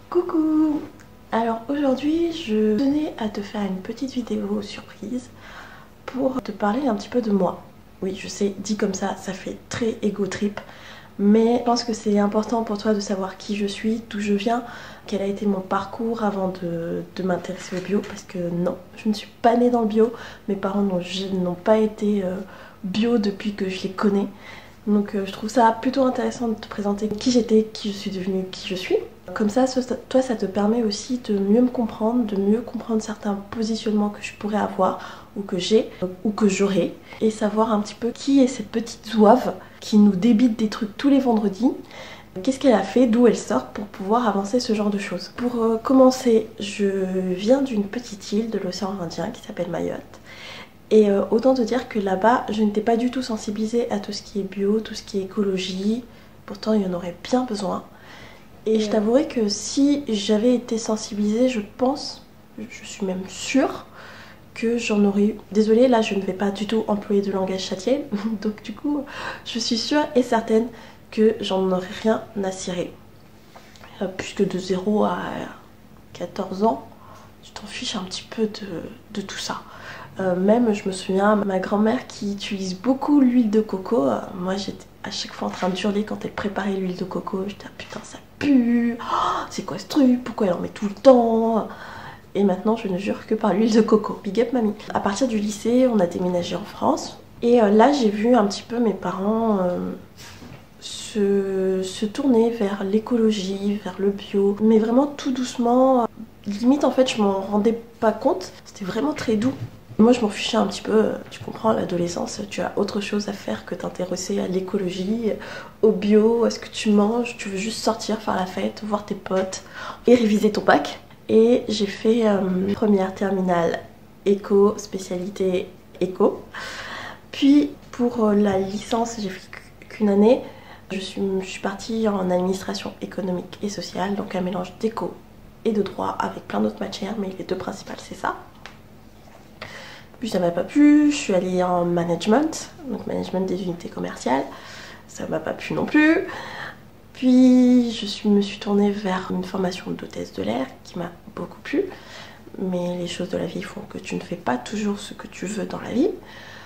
Coucou! Alors aujourd'hui je tenais à te faire une petite vidéo surprise pour te parler un petit peu de moi. Oui, je sais, dit comme ça fait très ego trip, mais je pense que c'est important pour toi de savoir qui je suis, d'où je viens, quel a été mon parcours avant de m'intéresser au bio, parce que non, je ne suis pas née dans le bio, mes parents n'ont pas été bio depuis que je les connais. Donc je trouve ça plutôt intéressant de te présenter qui j'étais, qui je suis devenue, qui je suis. Comme ça, toi, ça te permet aussi de mieux me comprendre, de mieux comprendre certains positionnements que je pourrais avoir, ou que j'ai, ou que j'aurai, et savoir un petit peu qui est cette petite zouave qui nous débite des trucs tous les vendredis. Qu'est-ce qu'elle a fait, d'où elle sort pour pouvoir avancer ce genre de choses. Pour commencer, je viens d'une petite île de l'océan Indien qui s'appelle Mayotte. Et autant te dire que là-bas, je n'étais pas du tout sensibilisée à tout ce qui est bio, tout ce qui est écologie. Pourtant, il y en aurait bien besoin. Et je t'avouerai que si j'avais été sensibilisée, je pense, je suis même sûre, que j'en aurais eu. Désolée, là, je ne vais pas du tout employer de langage châtié. Donc du coup, je suis sûre et certaine que j'en aurais rien à cirer. Puisque de 0 à 14 ans, tu t'en fiches un petit peu de tout ça. Même je me souviens, ma grand-mère qui utilise beaucoup l'huile de coco, moi j'étais à chaque fois en train de hurler quand elle préparait l'huile de coco. J'étais ah, putain ça pue, oh, c'est quoi ce truc, pourquoi elle en met tout le temps? Et maintenant je ne jure que par l'huile de coco. Big up mamie. À partir du lycée, on a déménagé en France et là j'ai vu un petit peu mes parents se tourner vers l'écologie, vers le bio, mais vraiment tout doucement. Limite en fait je m'en rendais pas compte, c'était vraiment très doux. Moi je m'en fichais un petit peu, tu comprends, à l'adolescence, tu as autre chose à faire que t'intéresser à l'écologie, au bio, à ce que tu manges, tu veux juste sortir, faire la fête, voir tes potes et réviser ton bac. Et j'ai fait première terminale éco, spécialité éco. Puis pour la licence, j'ai fait qu'une année. Je suis partie en administration économique et sociale, donc un mélange d'éco et de droit avec plein d'autres matières, mais les deux principales c'est ça. Puis ça m'a pas plu, je suis allée en management, donc management des unités commerciales, ça m'a pas plu non plus. Puis me suis tournée vers une formation d'hôtesse de l'air qui m'a beaucoup plu, mais les choses de la vie font que tu ne fais pas toujours ce que tu veux dans la vie.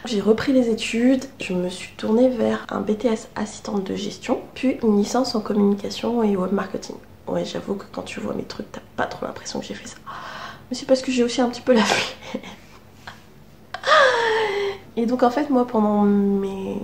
J'ai repris les études, je me suis tournée vers un BTS assistante de gestion, puis une licence en communication et web marketing. Ouais, j'avoue que quand tu vois mes trucs, t'as pas trop l'impression que j'ai fait ça. Mais c'est parce que j'ai aussi un petit peu la flemme. Et donc en fait moi pendant mes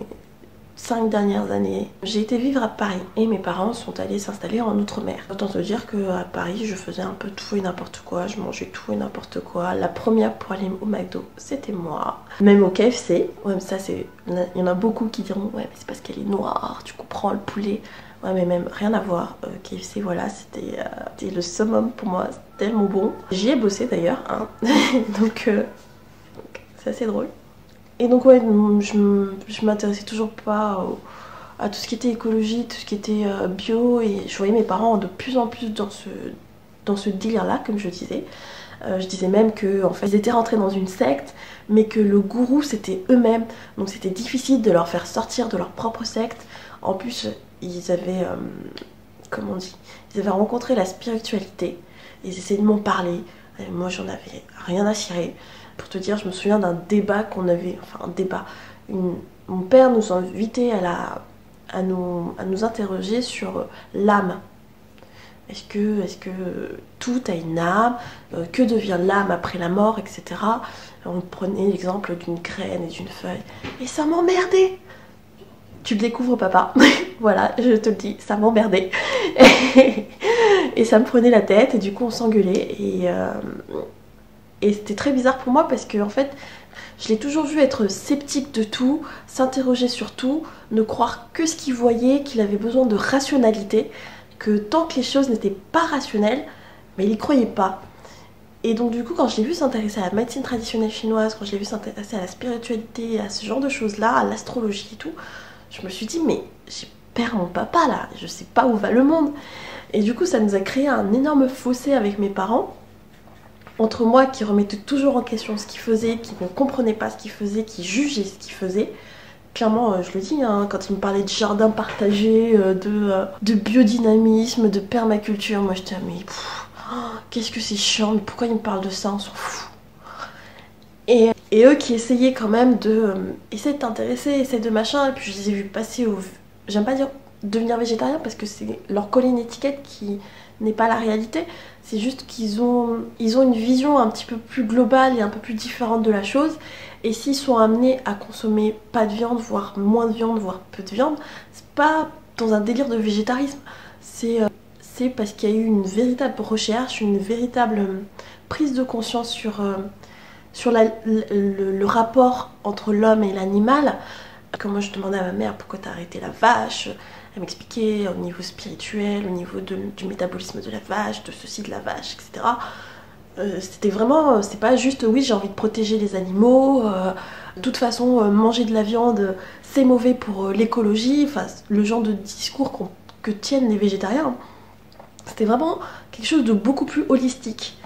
5 dernières années, j'ai été vivre à Paris et mes parents sont allés s'installer en Outre-mer. Autant te dire qu'à Paris je faisais un peu tout et n'importe quoi, je mangeais tout et n'importe quoi. La première pour aller au McDo c'était moi. Même au KFC, ouais mais ça c'est... Il y en a beaucoup qui diront ouais mais c'est parce qu'elle est noire, tu comprends le poulet. Ouais mais même rien à voir, KFC voilà c'était le summum pour moi, c'était tellement bon. J'y ai bossé d'ailleurs hein. Donc c'est assez drôle. Et donc ouais, je m'intéressais toujours pas à tout ce qui était écologie, tout ce qui était bio, et je voyais mes parents de plus en plus dans ce délire là, comme je disais. Je disais même que en fait, ils étaient rentrés dans une secte, mais que le gourou c'était eux-mêmes, donc c'était difficile de leur faire sortir de leur propre secte. En plus, ils avaient, comment on dit, ils avaient rencontré la spiritualité, ils essayaient de m'en parler, et moi j'en avais rien à cirer. Pour te dire, je me souviens d'un débat qu'on avait, enfin un débat. Mon père nous invitait à nous interroger sur l'âme. Est-ce que tout a une âme? Que devient l'âme après la mort, etc. On prenait l'exemple d'une graine et d'une feuille. Et ça m'emmerdait. Tu le découvres, papa. Voilà, je te le dis, ça m'emmerdait. Et ça me prenait la tête et du coup on s'engueulait. Et c'était très bizarre pour moi parce que en fait, je l'ai toujours vu être sceptique de tout, s'interroger sur tout, ne croire que ce qu'il voyait, qu'il avait besoin de rationalité, que tant que les choses n'étaient pas rationnelles, mais il y croyait pas. Et donc du coup, quand je l'ai vu s'intéresser à la médecine traditionnelle chinoise, quand je l'ai vu s'intéresser à la spiritualité, à ce genre de choses-là, à l'astrologie et tout, je me suis dit mais j'ai perdu mon papa là, je sais pas où va le monde. Et du coup, ça nous a créé un énorme fossé avec mes parents. Entre moi qui remettais toujours en question ce qu'il faisait, qui ne comprenait pas ce qu'il faisait, qui jugeait ce qu'il faisait, Clairement, je le dis, hein, quand il me parlait de jardin partagé, de biodynamisme, de permaculture, moi j'étais mais qu'est-ce que c'est chiant, mais pourquoi il me parle de ça, on s'en fout. Et eux qui essayaient quand même de essayer de t'intéresser, essayer de machin, et puis je les ai vus passer au... J'aime pas dire devenir végétarien parce que c'est leur coller une étiquette qui n'est pas la réalité. C'est juste qu'ils ont une vision un petit peu plus globale et un peu plus différente de la chose. Et s'ils sont amenés à consommer pas de viande, voire moins de viande, voire peu de viande, c'est pas dans un délire de végétarisme. C'est parce qu'il y a eu une véritable recherche, une véritable prise de conscience sur le rapport entre l'homme et l'animal. Quand moi je demandais à ma mère pourquoi t'as arrêté la vache, elle m'expliquait au niveau spirituel, au niveau du métabolisme de la vache, de ceci de la vache, etc. C'était vraiment, c'est pas juste oui j'ai envie de protéger les animaux, de toute façon manger de la viande c'est mauvais pour l'écologie, enfin le genre de discours que tiennent les végétariens. C'était vraiment quelque chose de beaucoup plus holistique.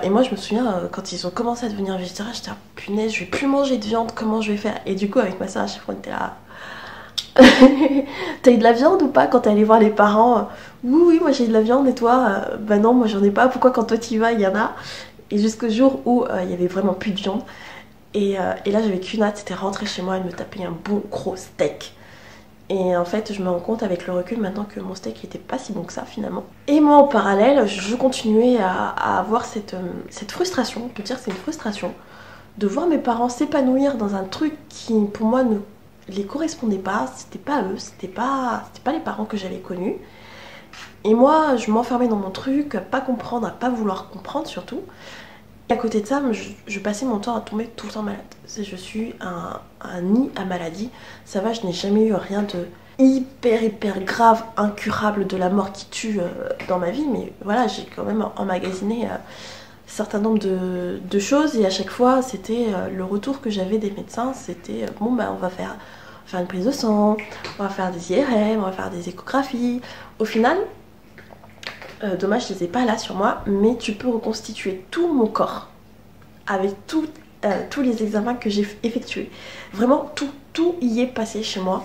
Et moi je me souviens quand ils ont commencé à devenir végétariens, j'étais punaise, je vais plus manger de viande, comment je vais faire? Et du coup avec ma soeur à chaque fois on était là. T'as eu de la viande ou pas quand t'es allé voir les parents? Oui moi j'ai eu de la viande et toi? Bah non moi j'en ai pas, pourquoi quand toi tu y vas il y en a? Et jusqu'au jour où il y avait vraiment plus de viande. Et là j'avais qu'une hâte, c'était rentrer chez moi et me taper un bon gros steak. Et en fait, je me rends compte avec le recul maintenant que mon steak n'était pas si bon que ça finalement. Et moi, en parallèle, je continuais à avoir cette frustration, on peut dire que c'est une frustration, de voir mes parents s'épanouir dans un truc qui, pour moi, ne les correspondait pas. C'était pas eux, c'était pas les parents que j'avais connus. Et moi, je m'enfermais dans mon truc, à pas comprendre, à pas vouloir comprendre surtout. Et à côté de ça, je passais mon temps à tomber tout le temps malade. Je suis un nid à maladie. Ça va, je n'ai jamais eu rien de hyper grave, incurable, de la mort qui tue dans ma vie. Mais voilà, j'ai quand même emmagasiné un certain nombre de choses. Et à chaque fois, c'était le retour que j'avais des médecins. C'était bon, bah on va faire une prise de sang, on va faire des IRM, on va faire des échographies. Au final... dommage, je les ai pas là sur moi, mais tu peux reconstituer tout mon corps avec tous les examens que j'ai effectués. Vraiment, tout y est passé chez moi.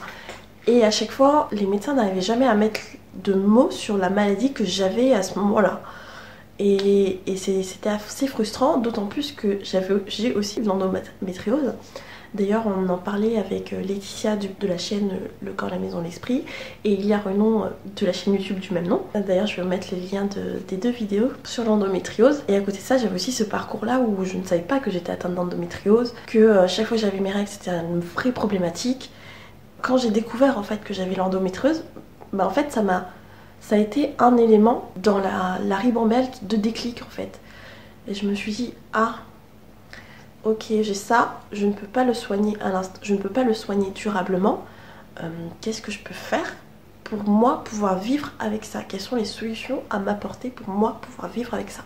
Et à chaque fois, les médecins n'arrivaient jamais à mettre de mots sur la maladie que j'avais à ce moment-là. Et c'était assez frustrant, d'autant plus que j'ai aussi l'endométriose. D'ailleurs, on en parlait avec Laetitia de la chaîne Le Corps, la Maison, l'Esprit. Et il y a Renon de la chaîne YouTube du même nom. D'ailleurs, je vais mettre les liens des deux vidéos sur l'endométriose. Et à côté de ça, j'avais aussi ce parcours-là où je ne savais pas que j'étais atteinte d'endométriose. Que chaque fois que j'avais mes règles, c'était une vraie problématique. Quand j'ai découvert en fait que j'avais l'endométriose, bah, en fait, ça a été un élément dans la ribambelle de déclic en fait. Et je me suis dit, ah... ok, j'ai ça, je ne peux pas le soigner à l'instant, je ne peux pas le soigner durablement. Qu'est-ce que je peux faire pour moi pouvoir vivre avec ça? Quelles sont les solutions à m'apporter pour moi pouvoir vivre avec ça?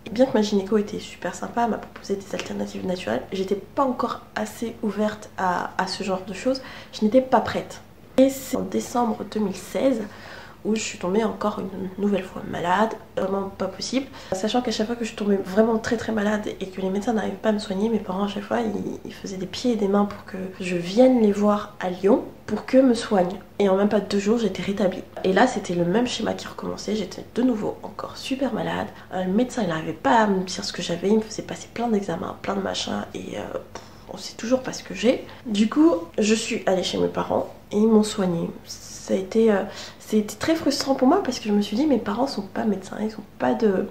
Et bien que ma gynéco était super sympa, elle m'a proposé des alternatives naturelles, j'étais pas encore assez ouverte à ce genre de choses, je n'étais pas prête. Et c'est en décembre 2016 où je suis tombée encore une nouvelle fois malade, vraiment pas possible. Sachant qu'à chaque fois que je tombais vraiment très malade et que les médecins n'arrivaient pas à me soigner, mes parents à chaque fois ils faisaient des pieds et des mains pour que je vienne les voir à Lyon pour qu'eux me soignent. Et en même pas 2 jours j'étais rétablie. Et là c'était le même schéma qui recommençait, j'étais de nouveau encore super malade. Le médecin il n'arrivait pas à me dire ce que j'avais, il me faisait passer plein d'examens, plein de machins et... on sait toujours pas ce que j'ai. Du coup, je suis allée chez mes parents et ils m'ont soignée. C'était très frustrant pour moi parce que je me suis dit mes parents sont pas médecins, ils n'ont pas de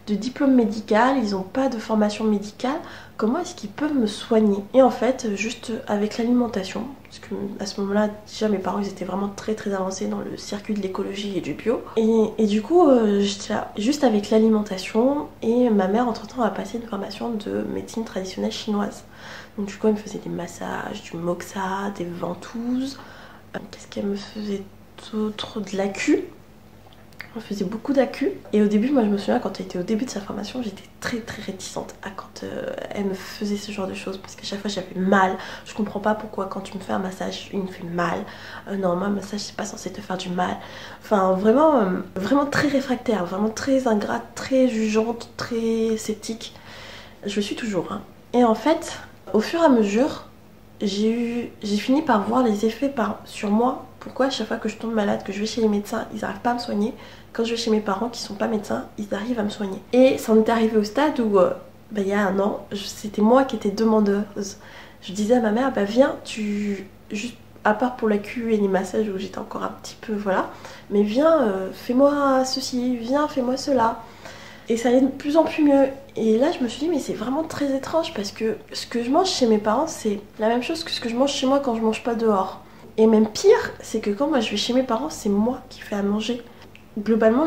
diplôme médical, ils n'ont pas de formation médicale. Comment est-ce qu'ils peuvent me soigner? Et en fait, juste avec l'alimentation, parce que à ce moment-là, déjà mes parents ils étaient vraiment très avancés dans le circuit de l'écologie et du bio. Et du coup, j'étais là, juste avec l'alimentation, et ma mère entre-temps a passé une formation de médecine traditionnelle chinoise. Donc du coup, elle me faisait des massages, du moxa, des ventouses. Qu'est-ce qu'elle me faisait d'autre? De l'acu. On faisait beaucoup d'acu. Et au début, moi je me souviens quand elle était au début de sa formation, j'étais très réticente à quand elle me faisait ce genre de choses. Parce qu'à chaque fois j'avais mal. Je comprends pas pourquoi quand tu me fais un massage, il me fait mal. Non, moi un massage c'est pas censé te faire du mal. Enfin vraiment très réfractaire, vraiment très ingrate, très jugeante, très sceptique. Je le suis toujours. Hein. Et en fait, au fur et à mesure, j'ai fini par voir les effets sur moi. Pourquoi à chaque fois que je tombe malade, que je vais chez les médecins, ils n'arrivent pas à me soigner. Quand je vais chez mes parents qui sont pas médecins, ils arrivent à me soigner. Et ça en est arrivé au stade où, il y a un an, c'était moi qui étais demandeuse. Je disais à ma mère, viens, juste à part pour la Q et les massages où j'étais encore un petit peu, voilà. Mais viens, fais-moi ceci, viens, fais-moi cela. Et ça allait de plus en plus mieux. Et là, je me suis dit, mais c'est vraiment très étrange parce que ce que je mange chez mes parents, c'est la même chose que ce que je mange chez moi quand je mange pas dehors. Et même pire, c'est que quand moi je vais chez mes parents, c'est moi qui fais à manger. Globalement,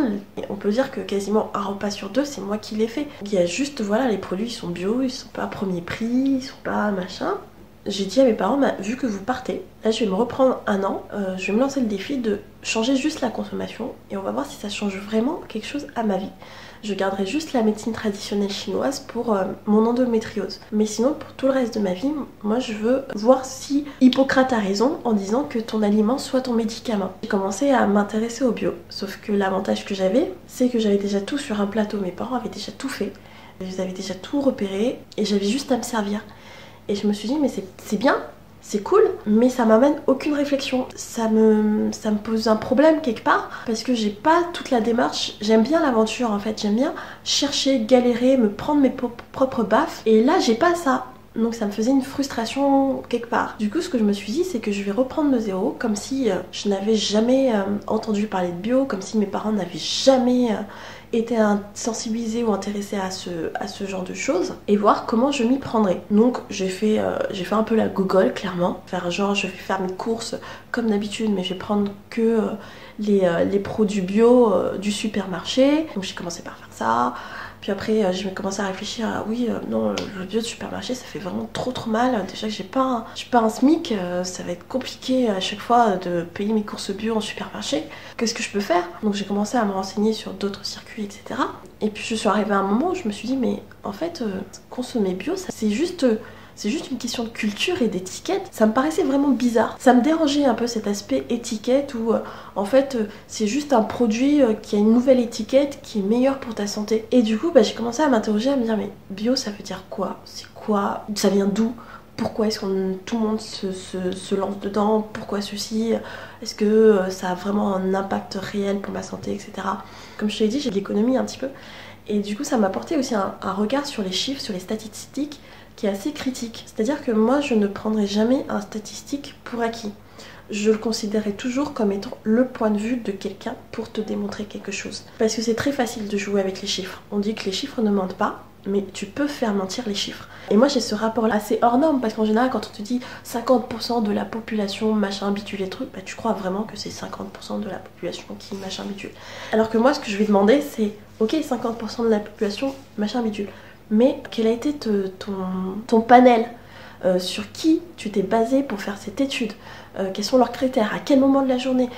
on peut dire que quasiment un repas sur deux, c'est moi qui l'ai fait. Il y a juste, voilà, les produits ils sont bio, ils sont pas à premier prix, ils sont pas machin. J'ai dit à mes parents, vu que vous partez, là je vais me reprendre un an, je vais me lancer le défi de changer juste la consommation et on va voir si ça change vraiment quelque chose à ma vie. Je garderai juste la médecine traditionnelle chinoise pour mon endométriose. Mais sinon, pour tout le reste de ma vie, moi je veux voir si Hippocrate a raison en disant que ton aliment soit ton médicament. J'ai commencé à m'intéresser au bio, sauf que l'avantage que j'avais, c'est que j'avais déjà tout sur un plateau. Mes parents avaient déjà tout fait, ils avaient déjà tout repéré et j'avais juste à me servir. Et je me suis dit, mais c'est bien, c'est cool, mais ça m'amène aucune réflexion. Ça me pose un problème quelque part, parce que j'ai pas toute la démarche. J'aime bien l'aventure en fait, j'aime bien chercher, galérer, me prendre mes propres baffes. Et là, j'ai pas ça. Donc ça me faisait une frustration quelque part. Du coup, ce que je me suis dit, c'est que je vais reprendre de zéro, comme si je n'avais jamais entendu parler de bio, comme si mes parents n'avaient jamais été sensibilisés ou intéressés à ce genre de choses, et voir comment je m'y prendrais. Donc j'ai fait un peu la Google, clairement. Faire genre, je vais faire mes courses comme d'habitude, mais je vais prendre que les produits bio du supermarché. Donc j'ai commencé par faire ça. Puis après, j'ai commencé à réfléchir à non, le bio de supermarché, ça fait vraiment trop mal. Déjà que j'ai pas un SMIC, ça va être compliqué à chaque fois de payer mes courses bio en supermarché. Qu'est-ce que je peux faire? Donc j'ai commencé à me renseigner sur d'autres circuits, etc. Et puis je suis arrivée à un moment où je me suis dit, mais en fait, consommer bio, c'est juste une question de culture et d'étiquette. Ça me paraissait vraiment bizarre. Ça me dérangeait un peu cet aspect étiquette où en fait c'est juste un produit qui a une nouvelle étiquette qui est meilleure pour ta santé. Et du coup j'ai commencé à m'interroger, à me dire mais bio ça veut dire quoi? C'est quoi? Ça vient d'où? Pourquoi est-ce que tout le monde se lance dedans? Pourquoi ceci? Est-ce que ça a vraiment un impact réel pour ma santé, etc. Comme je te l'ai dit, j'ai de l'économie un petit peu. Et du coup ça m'a apporté aussi un regard sur les chiffres, sur les statistiques, qui est assez critique. C'est-à-dire que moi, je ne prendrai jamais un statistique pour acquis. Je le considérerai toujours comme étant le point de vue de quelqu'un pour te démontrer quelque chose. Parce que c'est très facile de jouer avec les chiffres. On dit que les chiffres ne mentent pas, mais tu peux faire mentir les chiffres. Et moi, j'ai ce rapport-là assez hors norme, parce qu'en général, quand on te dit 50% de la population machin bidule les trucs, tu crois vraiment que c'est 50% de la population qui machin bidule. Alors que moi, ce que je vais demander, c'est ok, 50% de la population machin bidule. Mais quel a été ton panel? Sur qui tu t'es basé pour faire cette étude? Quels sont leurs critères? À quel moment de la journée?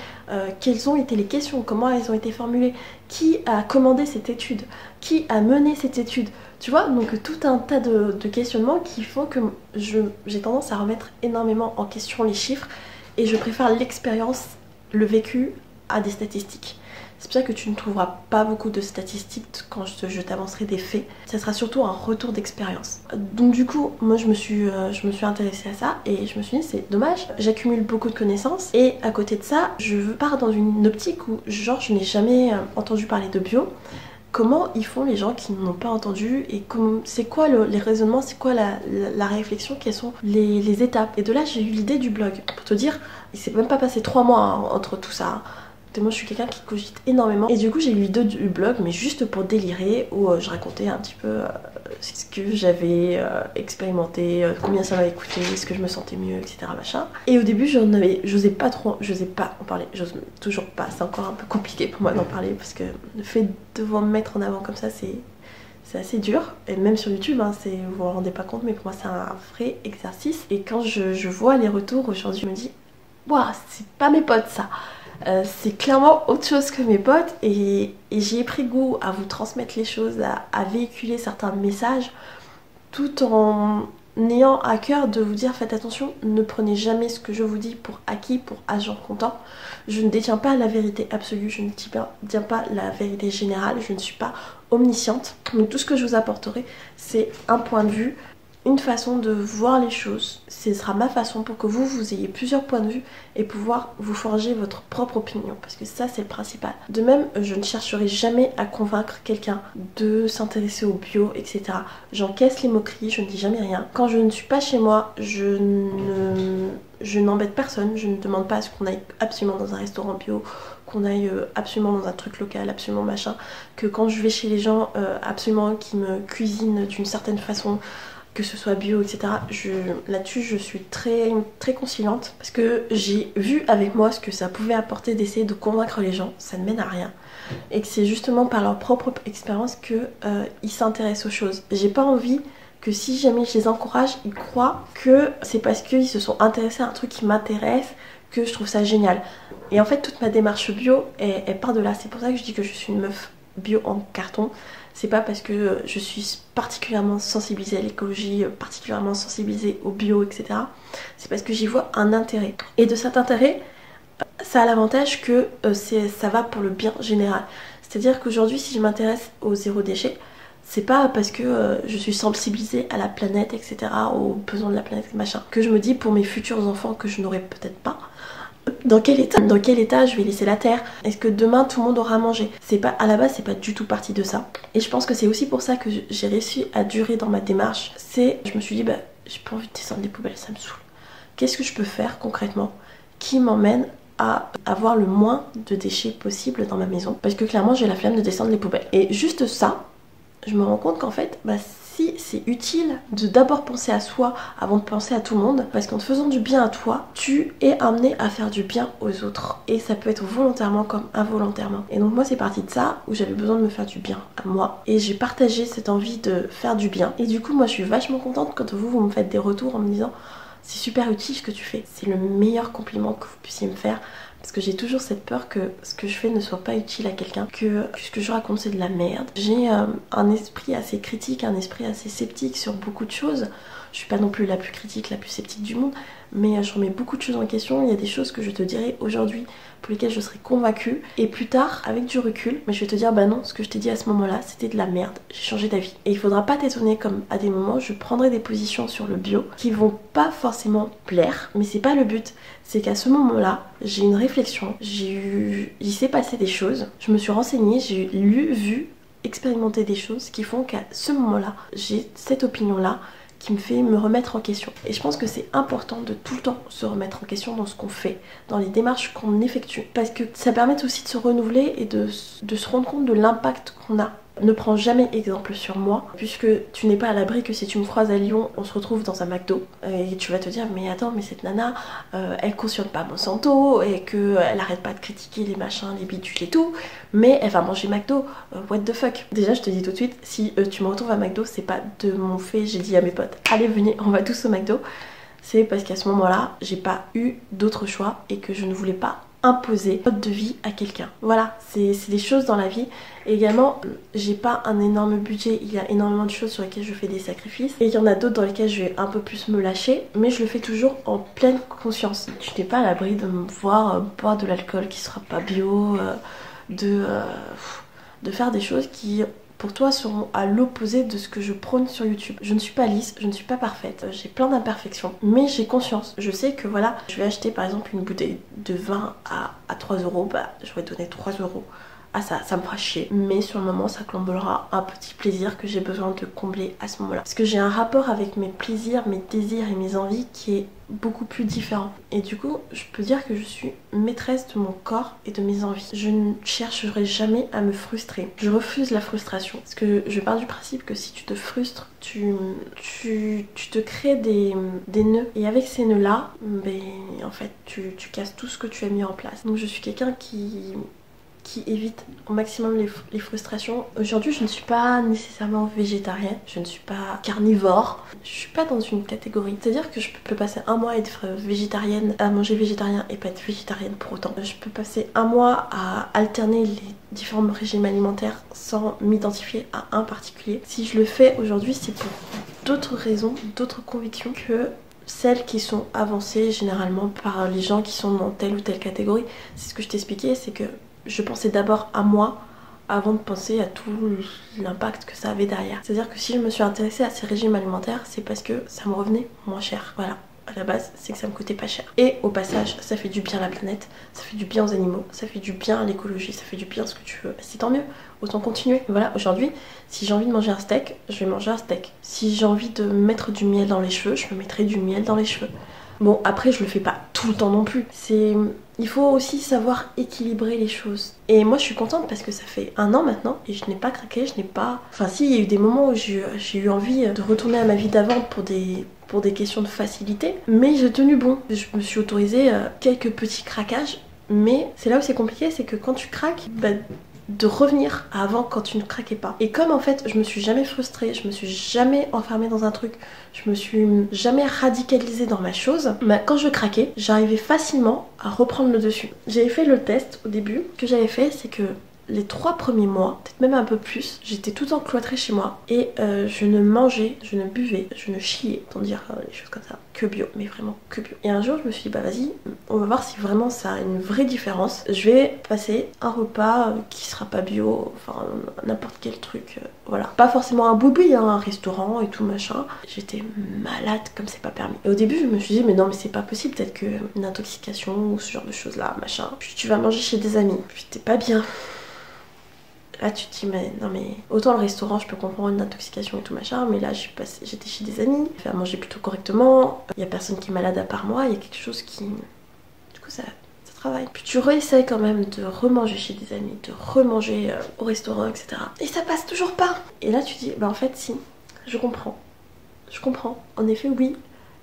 Quelles ont été les questions? Comment elles ont été formulées? Qui a commandé cette étude? Qui a mené cette étude? Tu vois, donc tout un tas de questionnements qui font que j'ai tendance à remettre énormément en question les chiffres et je préfère l'expérience, le vécu à des statistiques. C'est pour ça que tu ne trouveras pas beaucoup de statistiques quand je t'avancerai des faits. Ça sera surtout un retour d'expérience. Donc du coup, moi je me suis intéressée à ça et je me suis dit c'est dommage, j'accumule beaucoup de connaissances et à côté de ça, je pars dans une optique où genre je n'ai jamais entendu parler de bio. Comment ils font les gens qui n'ont pas entendu et c'est quoi les raisonnements, c'est quoi la réflexion, quelles sont les étapes. Et de là j'ai eu l'idée du blog. Pour te dire, il s'est même pas passé 3 mois entre tout ça. Moi je suis quelqu'un qui cogite énormément et du coup j'ai eu l'idée du blog mais juste pour délirer où je racontais un petit peu ce que j'avais expérimenté, combien ça m'avait coûté, est-ce que je me sentais mieux, etc. machin. Et au début j'osais pas en parler, j'ose toujours pas, c'est encore un peu compliqué pour moi d'en parler parce que le fait de devoir me mettre en avant comme ça c'est assez dur, et même sur YouTube, vous vous rendez pas compte mais pour moi c'est un vrai exercice. Et quand je vois les retours aujourd'hui je me dis waouh, c'est pas mes potes ça. C'est clairement autre chose que mes potes et j'y ai pris goût à vous transmettre les choses, à véhiculer certains messages tout en ayant à cœur de vous dire faites attention, ne prenez jamais ce que je vous dis pour acquis, pour agent comptant. Je ne détiens pas la vérité absolue, je ne détiens pas la vérité générale, je ne suis pas omnisciente. Donc tout ce que je vous apporterai c'est un point de vue une façon de voir les choses. Ce sera ma façon pour que vous ayez plusieurs points de vue et pouvoir vous forger votre propre opinion. Parce que ça, c'est le principal. De même, je ne chercherai jamais à convaincre quelqu'un de s'intéresser au bio, etc. J'encaisse les moqueries, je ne dis jamais rien. Quand je ne suis pas chez moi, je n'embête personne. Je ne demande pas à ce qu'on aille absolument dans un restaurant bio, qu'on aille absolument dans un truc local, absolument machin. Que quand je vais chez les gens, absolument qui me cuisinent d'une certaine façon, que ce soit bio, etc. Là-dessus, je suis très, très conciliante parce que j'ai vu avec moi ce que ça pouvait apporter d'essayer de convaincre les gens. Ça ne mène à rien. Et que c'est justement par leur propre expérience qu'ils s'intéressent aux choses. J'ai pas envie que si jamais je les encourage, ils croient que c'est parce qu'ils se sont intéressés à un truc qui m'intéresse que je trouve ça génial. Et en fait, toute ma démarche bio, elle part de là. C'est pour ça que je dis que je suis une meuf bio en carton. C'est pas parce que je suis particulièrement sensibilisée à l'écologie, particulièrement sensibilisée au bio, etc. C'est parce que j'y vois un intérêt. Et de cet intérêt, ça a l'avantage que ça va pour le bien général. C'est-à-dire qu'aujourd'hui, si je m'intéresse au zéro déchet, c'est pas parce que je suis sensibilisée à la planète, etc., aux besoins de la planète, machin, que je me dis pour mes futurs enfants que je n'aurai peut-être pas. Dans quel état je vais laisser la terre? Est-ce que demain tout le monde aura mangé? C'est pas, à la base, c'est pas du tout parti de ça. Et je pense que c'est aussi pour ça que j'ai réussi à durer dans ma démarche. Je me suis dit, bah, j'ai pas envie de descendre les poubelles, ça me saoule. Qu'est-ce que je peux faire concrètement qui m'emmène à avoir le moins de déchets possible dans ma maison? Parce que clairement, j'ai la flemme de descendre les poubelles. Et juste ça, je me rends compte qu'en fait, bah, si c'est utile de d'abord penser à soi avant de penser à tout le monde, parce qu'en te faisant du bien à toi, tu es amené à faire du bien aux autres. Et ça peut être volontairement comme involontairement. Et donc moi, c'est parti de ça, où j'avais besoin de me faire du bien à moi. Et j'ai partagé cette envie de faire du bien. Et du coup, moi, je suis vachement contente quand vous me faites des retours en me disant c'est super utile ce que tu fais. C'est le meilleur compliment que vous puissiez me faire. Parce que j'ai toujours cette peur que ce que je fais ne soit pas utile à quelqu'un, que ce que je raconte c'est de la merde. J'ai un esprit assez critique, un esprit assez sceptique sur beaucoup de choses. Je suis pas non plus la plus critique, la plus sceptique du monde, mais je remets beaucoup de choses en question. Il y a des choses que je te dirai aujourd'hui pour lesquelles je serai convaincue, et plus tard, avec du recul, mais je vais te dire bah non, ce que je t'ai dit à ce moment-là, c'était de la merde. J'ai changé d'avis. Et il faudra pas t'étonner comme à des moments, je prendrai des positions sur le bio qui vont pas forcément plaire, mais c'est pas le but. C'est qu'à ce moment-là, j'ai une réflexion, il s'est passé des choses, je me suis renseignée, j'ai lu, vu, expérimenté des choses qui font qu'à ce moment-là, j'ai cette opinion-là qui me fait me remettre en question. Et je pense que c'est important de tout le temps se remettre en question dans ce qu'on fait, dans les démarches qu'on effectue. Parce que ça permet aussi de se renouveler et de se rendre compte de l'impact qu'on a. Ne prends jamais exemple sur moi, puisque tu n'es pas à l'abri que si tu me croises à Lyon, on se retrouve dans un McDo et tu vas te dire mais attends, mais cette nana, elle cautionne pas Monsanto et qu'elle arrête pas de critiquer les machins, les bidules et tout, mais elle va manger McDo, what the fuck. Déjà je te dis tout de suite, si tu me retrouves à McDo, c'est pas de mon fait, j'ai dit à mes potes allez venez, on va tous au McDo. C'est parce qu'à ce moment-là, j'ai pas eu d'autre choix et que je ne voulais pas imposer mode de vie à quelqu'un. Voilà, c'est des choses dans la vie. Et également, j'ai pas un énorme budget, il y a énormément de choses sur lesquelles je fais des sacrifices. Et il y en a d'autres dans lesquelles je vais un peu plus me lâcher, mais je le fais toujours en pleine conscience. Tu n'es pas à l'abri de me voir boire de l'alcool qui sera pas bio, de faire des choses qui pour toi seront à l'opposé de ce que je prône sur YouTube. Je ne suis pas lisse, je ne suis pas parfaite, j'ai plein d'imperfections, mais j'ai conscience. Je sais que voilà, je vais acheter par exemple une bouteille de vin à 3 euros, bah je vais donner 3 euros. Ah ça me fera chier, mais sur le moment ça comblera un petit plaisir que j'ai besoin de combler à ce moment-là. Parce que j'ai un rapport avec mes plaisirs, mes désirs et mes envies qui est beaucoup plus différent. Et du coup, je peux dire que je suis maîtresse de mon corps et de mes envies. Je ne chercherai jamais à me frustrer. Je refuse la frustration. Parce que je pars du principe que si tu te frustres, tu te crées des nœuds. Et avec ces nœuds-là, ben, en fait, tu casses tout ce que tu as mis en place. Donc je suis quelqu'un qui évite au maximum les frustrations. Aujourd'hui, je ne suis pas nécessairement végétarienne, je ne suis pas carnivore, je suis pas dans une catégorie. C'est-à-dire que je peux passer un mois à être végétarienne, à manger végétarien et pas être végétarienne pour autant. Je peux passer un mois à alterner les différents régimes alimentaires sans m'identifier à un particulier. Si je le fais aujourd'hui, c'est pour d'autres raisons, d'autres convictions que celles qui sont avancées généralement par les gens qui sont dans telle ou telle catégorie. C'est ce que je t'expliquais, c'est que je pensais d'abord à moi avant de penser à tout l'impact que ça avait derrière. C'est-à-dire que si je me suis intéressée à ces régimes alimentaires, c'est parce que ça me revenait moins cher. Voilà. À la base, c'est que ça me coûtait pas cher. Et au passage, ça fait du bien à la planète, ça fait du bien aux animaux, ça fait du bien à l'écologie, ça fait du bien à ce que tu veux. C'est tant mieux, autant continuer. Voilà, aujourd'hui, si j'ai envie de manger un steak, je vais manger un steak. Si j'ai envie de mettre du miel dans les cheveux, je me mettrai du miel dans les cheveux. Bon, après, je le fais pas tout le temps non plus. Il faut aussi savoir équilibrer les choses. Et moi, je suis contente parce que ça fait 1 an maintenant et je n'ai pas craqué, je n'ai pas... Enfin si, il y a eu des moments où j'ai eu envie de retourner à ma vie d'avant pour des questions de facilité, mais j'ai tenu bon. Je me suis autorisée quelques petits craquages, mais c'est là où c'est compliqué, c'est que quand tu craques, de revenir à avant quand tu ne craquais pas. Et comme en fait je me suis jamais frustrée, je me suis jamais enfermée dans un truc, je me suis jamais radicalisée dans ma chose, quand je craquais, j'arrivais facilement à reprendre le dessus. J'avais fait le test au début, ce que j'avais fait c'est que les 3 premiers mois, peut-être même un peu plus, j'étais tout le temps cloîtrée chez moi et je ne mangeais, je ne buvais, je ne chiais, tant dire les choses comme ça, que bio, mais vraiment que bio. Et un jour je me suis dit bah vas-y, on va voir si vraiment ça a une vraie différence. Je vais passer un repas qui sera pas bio, enfin n'importe quel truc, voilà. Pas forcément un boui-boui, hein, un restaurant et tout machin. J'étais malade comme c'est pas permis. Et au début je me suis dit mais non mais c'est pas possible, peut-être que une intoxication ou ce genre de choses là, machin. Puis tu vas manger chez des amis, puis t'es pas bien. Là tu te dis mais non mais autant le restaurant je peux comprendre une intoxication et tout machin, mais là j'étais chez des amis, j'ai fait à manger plutôt correctement, il y a personne qui est malade à part moi, il y a quelque chose qui... Du coup ça travaille. Puis tu réessayes quand même de remanger chez des amis, de remanger au restaurant, etc. Et ça passe toujours pas. Et là tu dis bah en fait si, je comprends. Je comprends. En effet oui.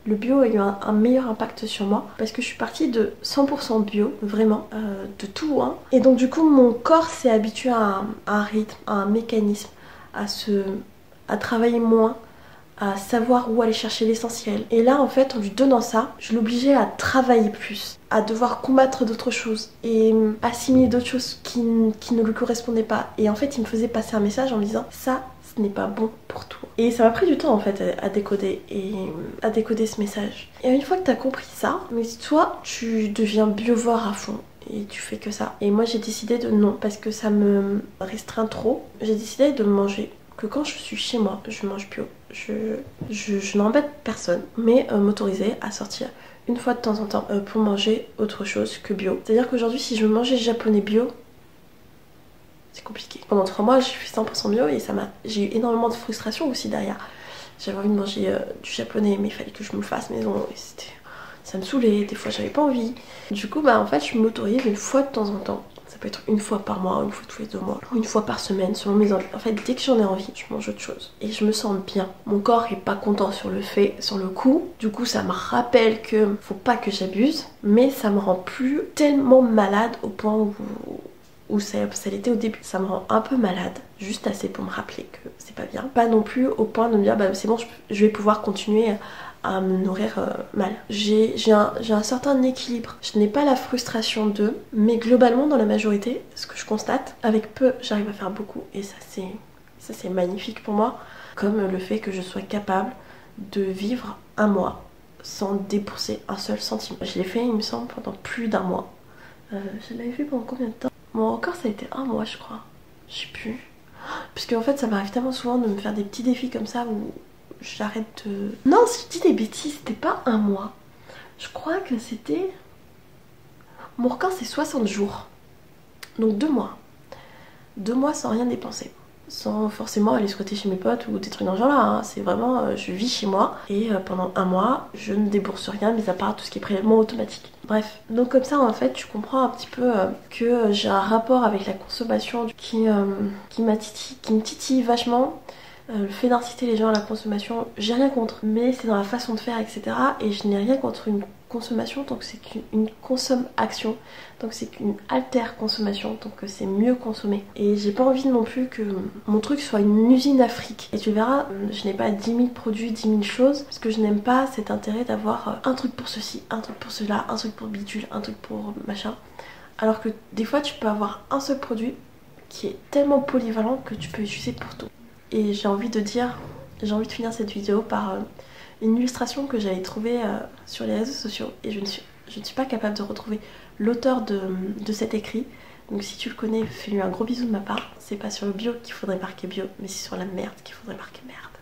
Le bio a eu un meilleur impact sur moi parce que je suis partie de 100% bio, vraiment, de tout. Hein. Et donc du coup mon corps s'est habitué à un rythme, à un mécanisme, à travailler moins, à savoir où aller chercher l'essentiel. Et là en fait en lui donnant ça, je l'obligeais à travailler plus, à devoir combattre d'autres choses et assimiler d'autres choses qui ne lui correspondaient pas. Et en fait il me faisait passer un message en me disant ça ce n'est pas bon pour toi. Et ça m'a pris du temps en fait à décoder ce message. Et une fois que t'as compris ça, mais toi tu deviens biovore à fond et tu fais que ça. Et moi j'ai décidé de non parce que ça me restreint trop. J'ai décidé de manger que quand je suis chez moi, je mange bio. Je n'embête personne, mais m'autoriser à sortir une fois de temps en temps pour manger autre chose que bio. C'est-à-dire qu'aujourd'hui si je mangeais japonais bio, c'est compliqué. Pendant 3 mois, j'ai fait 100% bio et j'ai eu énormément de frustration aussi derrière. J'avais envie de manger du japonais, mais il fallait que je me le fasse maison et ça me saoulait. Des fois, j'avais pas envie. Du coup, bah en fait, je m'autorise une fois de temps en temps. Ça peut être une fois par mois, une fois tous les 2 mois, ou une fois par semaine, selon mes envies. En fait, dès que j'en ai envie, je mange autre chose. Et je me sens bien. Mon corps est pas content sur le coup. Du coup, ça me rappelle que faut pas que j'abuse, mais ça me rend plus tellement malade au point où ça l'était au début. Ça me rend un peu malade, juste assez pour me rappeler que c'est pas bien. Pas non plus au point de me dire bah c'est bon, je vais pouvoir continuer à me nourrir mal. J'ai un certain équilibre. Je n'ai pas la frustration d'eux, mais globalement dans la majorité, ce que je constate, avec peu, j'arrive à faire beaucoup. Et ça c'est magnifique pour moi. Comme le fait que je sois capable de vivre 1 mois sans débourser un seul centime. Je l'ai fait il me semble pendant plus d'1 mois. Je l'avais fait pendant combien de temps? Mon record ça a été 1 mois je crois. Je sais plus. Parce qu'en fait ça m'arrive tellement souvent de me faire des petits défis comme ça où j'arrête de... Non, si je dis des bêtises, c'était pas 1 mois. Je crois que c'était... Mon record c'est 60 jours. Donc 2 mois. 2 mois sans rien dépenser. Sans forcément aller squatter chez mes potes ou des trucs dans ce genre là. Hein. C'est vraiment, je vis chez moi et pendant 1 mois, je ne débourse rien, mis à part tout ce qui est prélèvement automatique. Bref, donc comme ça en fait, tu comprends un petit peu que j'ai un rapport avec la consommation qui me titille vachement. Le fait d'inciter les gens à la consommation, j'ai rien contre, mais c'est dans la façon de faire, etc. Et je n'ai rien contre une consommation tant que c'est qu'une consomme-action, donc c'est qu'une alter-consommation, donc c'est mieux consommer. Et j'ai pas envie non plus que mon truc soit une usine à fric. Et tu verras, je n'ai pas 10 000 produits, 10 000 choses, parce que je n'aime pas cet intérêt d'avoir un truc pour ceci, un truc pour cela, un truc pour bidule, un truc pour machin. Alors que des fois tu peux avoir un seul produit qui est tellement polyvalent que tu peux utiliser pour tout. Et j'ai envie de finir cette vidéo par une illustration que j'avais trouvée sur les réseaux sociaux. Et je ne suis pas capable de retrouver l'auteur de cet écrit, Donc si tu le connais, fais-lui un gros bisou de ma part. C'est pas sur le bio qu'il faudrait marquer bio, mais c'est sur la merde qu'il faudrait marquer merde.